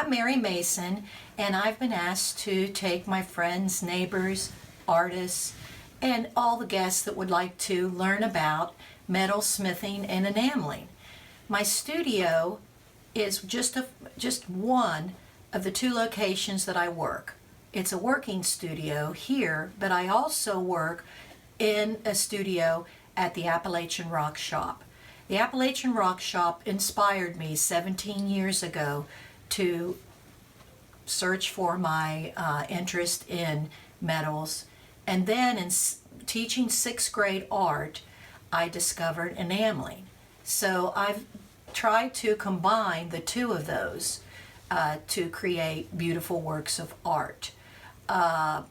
I'm Mary Mason, and I've been asked to take my friends, neighbors, artists, and all the guests that would like to learn about metal smithing and enameling. My studio is just one of the two locations that I work. It's a working studio here, but I also work in a studio at the Appalachian Rock Shop. The Appalachian Rock Shop inspired me 17 years ago to search for my interest in metals. And then in teaching sixth grade art, I discovered enameling. So I've tried to combine the two of those to create beautiful works of art. I've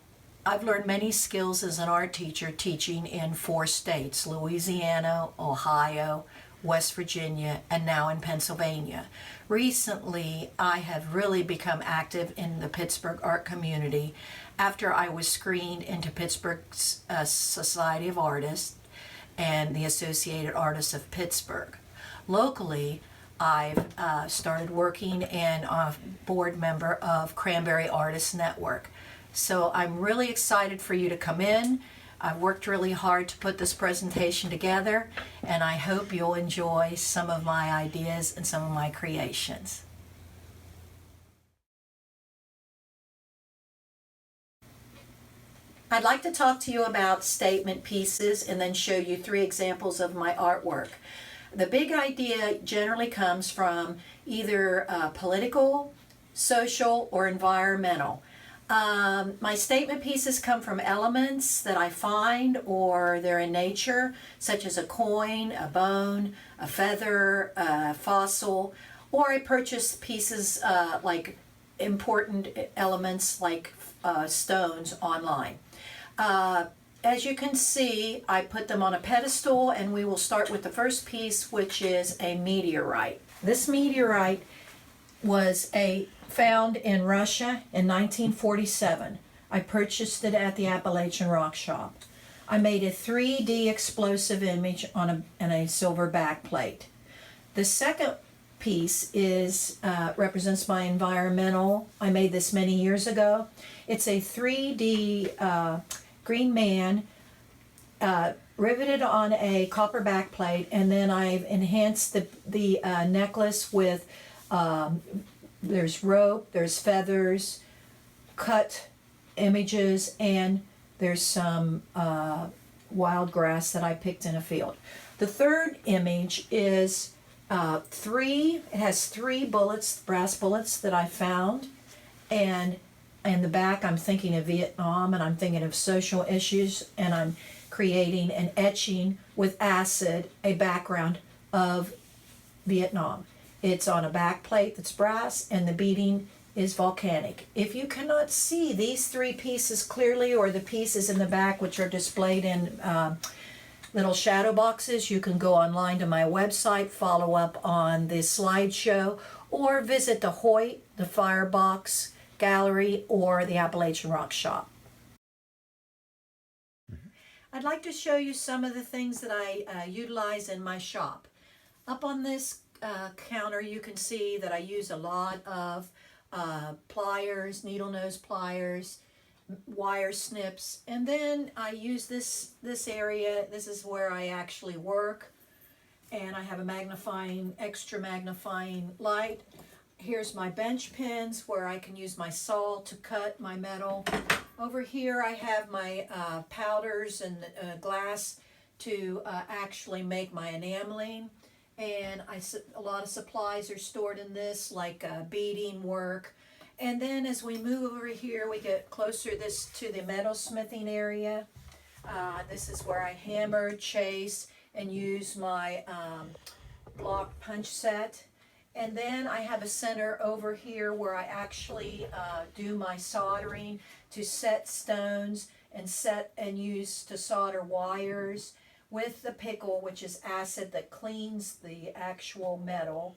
learned many skills as an art teacher teaching in 4 states: Louisiana, Ohio, West Virginia, and now in Pennsylvania. Recently, I have really become active in the Pittsburgh art community after I was screened into Pittsburgh's Society of Artists and the Associated Artists of Pittsburgh. Locally, I've started working and a board member of Cranberry Artists Network. So I'm really excited for you to come in. I've worked really hard to put this presentation together, and I hope you'll enjoy some of my ideas and some of my creations. I'd like to talk to you about statement pieces and then show you 3 examples of my artwork. The big idea generally comes from either political, social, or environmental. My statement pieces come from elements that I find or they're in nature, such as a coin, a bone, a feather, a fossil, or I purchase pieces like important elements like stones online. As you can see, I put them on a pedestal, and we will start with the first piece, which is a meteorite. This meteorite was found in Russia in 1947. I purchased it at the Appalachian Rock Shop. I made a 3D explosive image on a silver backplate. The second piece represents my environmental. I made this many years ago. It's a 3D green man riveted on a copper backplate, and then I've enhanced the necklace with there's rope, there's feathers, cut images, and there's some wild grass that I picked in a field. The third image is it has 3 bullets, brass bullets that I found, and in the back I'm thinking of Vietnam, and I'm thinking of social issues, and I'm creating and etching with acid a background of Vietnam. It's on a back plate that's brass, and the beading is volcanic. If you cannot see these 3 pieces clearly, or the pieces in the back which are displayed in little shadow boxes, you can go online to my website, follow up on the slideshow, or visit the Hoyt, the Firebox Gallery, or the Appalachian Rock Shop. I'd like to show you some of the things that I utilize in my shop. Up on this counter, you can see that I use a lot of pliers, needle nose pliers, wire snips, and then I use this area. This is where I actually work, and I have a extra magnifying light. Here's my bench pins where I can use my saw to cut my metal. Over here I have my powders and glass to actually make my enameling. And a lot of supplies are stored in this, like beading work. And then as we move over here, we get closer to the metal smithing area. This is where I hammer, chase, and use my block punch set. And then I have a center over here where I actually do my soldering to set stones and use to solder wires with the pickle, which is acid that cleans the actual metal.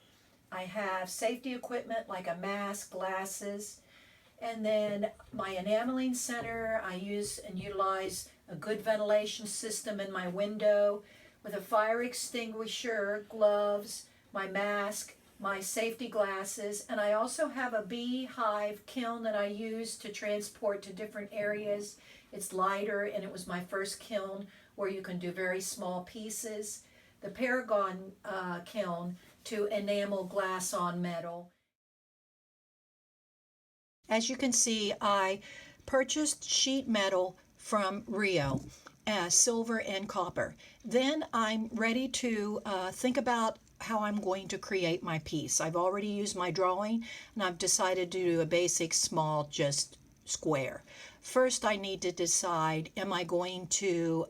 I have safety equipment like a mask, glasses, and then my enameling center. I use and utilize a good ventilation system in my window with a fire extinguisher, gloves, my mask, my safety glasses, and I also have a beehive kiln that I use to transport to different areas. It's lighter, and it was my first kiln where you can do very small pieces. The Paragon kiln to enamel glass on metal. As you can see, I purchased sheet metal from Rio, silver and copper. Then I'm ready to think about how I'm going to create my piece. I've already used my drawing, and I've decided to do a basic small, just square. First, I need to decide, am I going to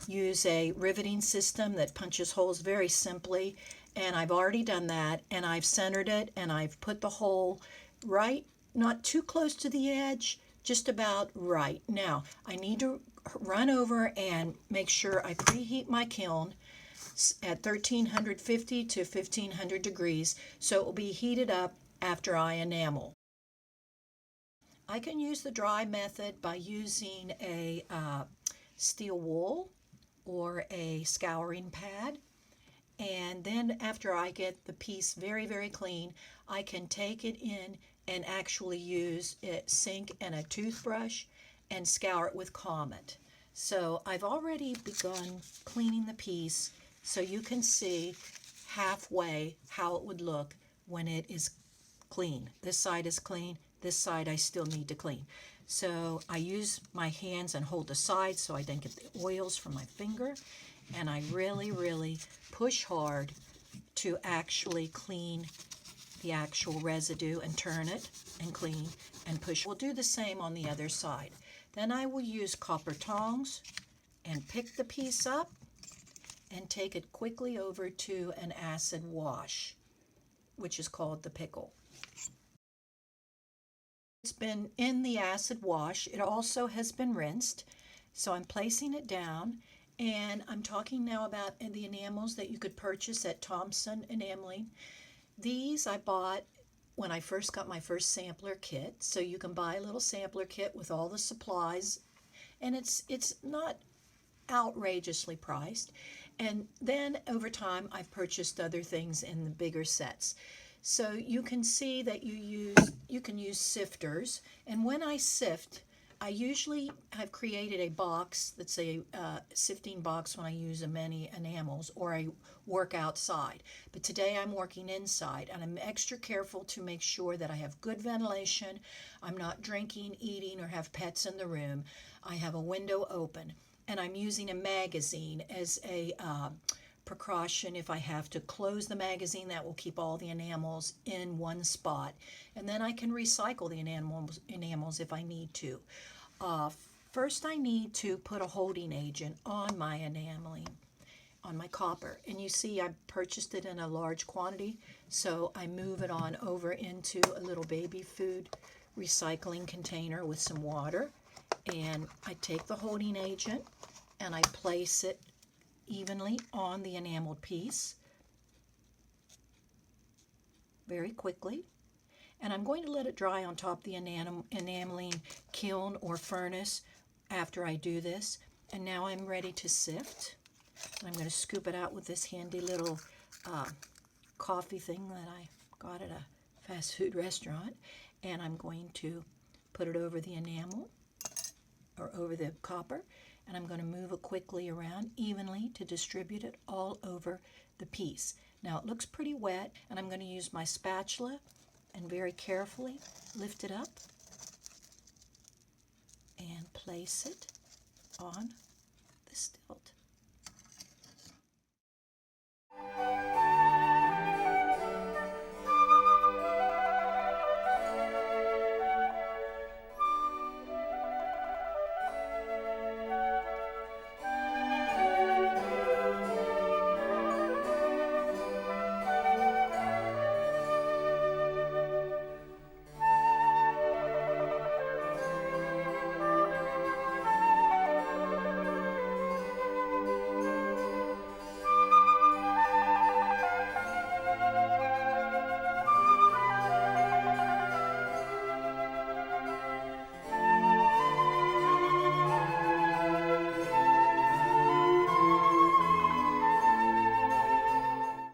use a riveting system that punches holes very simply, and I've already done that, and I've centered it, and I've put the hole right, not too close to the edge, just about right. Now, I need to run over and make sure I preheat my kiln at 1350 to 1500 degrees, so it will be heated up after I enamel. I can use the dry method by using a steel wool or a scouring pad. And then after I get the piece very, very clean, I can take it in and actually use a sink and a toothbrush and scour it with Comet. So I've already begun cleaning the piece so you can see halfway how it would look when it is clean. This side is clean, this side I still need to clean. So I use my hands and hold the sides so I don't get the oils from my finger, and I really, really push hard to actually clean the actual residue and turn it and clean and push. We'll do the same on the other side. Then I will use copper tongs and pick the piece up and take it quickly over to an acid wash, which is called the pickle. It's been in the acid wash. It also has been rinsed. So I'm placing it down, and I'm talking now about the enamels that you could purchase at Thompson Enameling. These I bought when I first got my first sampler kit. So you can buy a little sampler kit with all the supplies, and it's not outrageously priced. And then over time I've purchased other things in the bigger sets. So you can see that you can use sifters, and when I sift, I usually have created a box that's a sifting box when I use many enamels or I work outside. But today I'm working inside, and I'm extra careful to make sure that I have good ventilation. I'm not drinking, eating, or have pets in the room. I have a window open, and I'm using a magazine as a precaution. If I have to close the magazine, that will keep all the enamels in one spot, and then I can recycle the enamels if I need to. First I need to put a holding agent on my enameling, on my copper, and you see I purchased it in a large quantity, so I move it on over into a little baby food recycling container with some water, and I take the holding agent and I place it evenly on the enameled piece very quickly, and I'm going to let it dry on top of the enameling kiln or furnace after I do this. And now I'm ready to sift. I'm going to scoop it out with this handy little coffee thing that I got at a fast food restaurant, and I'm going to put it over the enamel or over the copper, and I'm going to move it quickly around evenly to distribute it all over the piece. Now it looks pretty wet, and I'm going to use my spatula and very carefully lift it up and place it on the stilt.